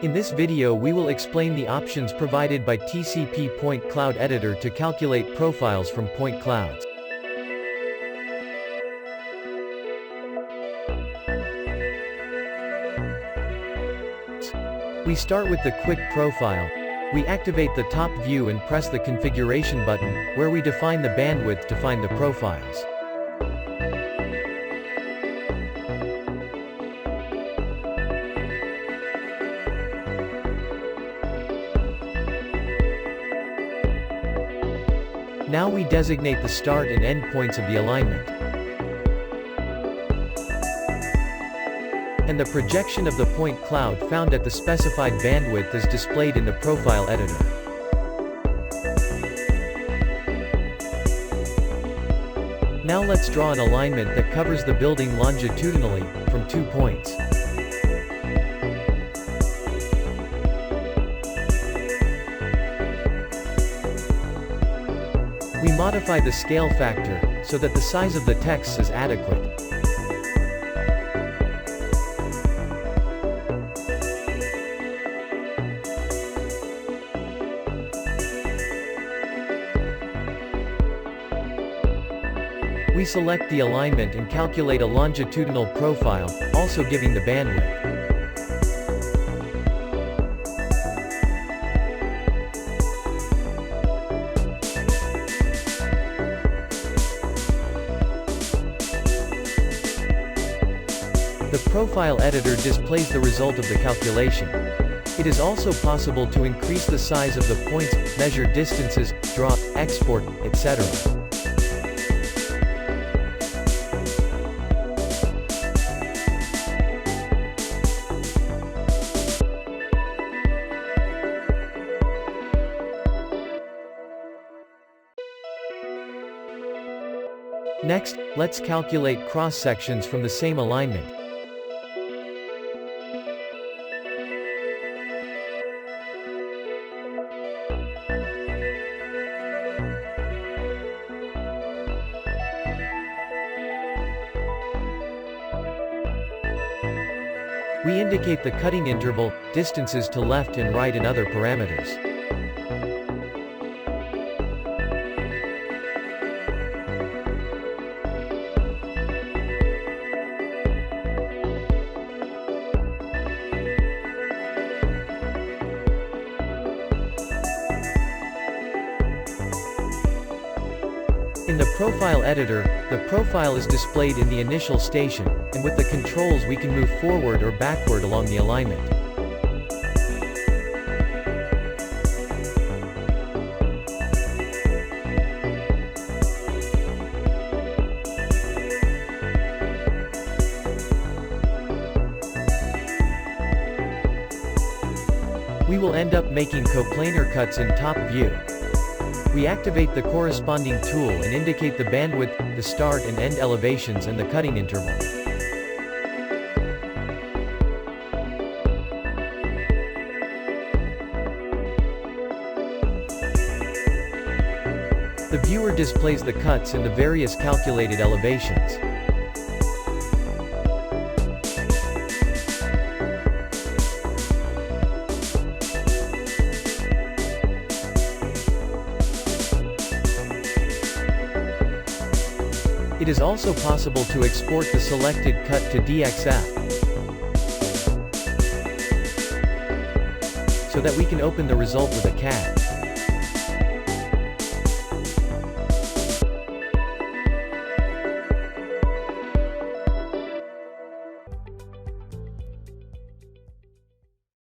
In this video we will explain the options provided by Tcp PointCloud Editor to calculate profiles from point clouds. We start with the quick profile. We activate the top view and press the configuration button, where we define the bandwidth to find the profiles. Now we designate the start and end points of the alignment. And the projection of the point cloud found at the specified bandwidth is displayed in the profile editor. Now let's draw an alignment that covers the building longitudinally, from 2 points. We modify the scale factor, so that the size of the text is adequate. We select the alignment and calculate a longitudinal profile, also giving the bandwidth. The profile editor displays the result of the calculation. It is also possible to increase the size of the points, measure distances, draw, export, etc. Next, let's calculate cross-sections from the same alignment. We indicate the cutting interval, distances to left and right and other parameters. In the profile editor, the profile is displayed in the initial station, and with the controls we can move forward or backward along the alignment. We will end up making coplanar cuts in top view. We activate the corresponding tool and indicate the bandwidth, the start and end elevations and the cutting interval. The viewer displays the cuts and the various calculated elevations. It is also possible to export the selected cut to DXF, so that we can open the result with a CAD.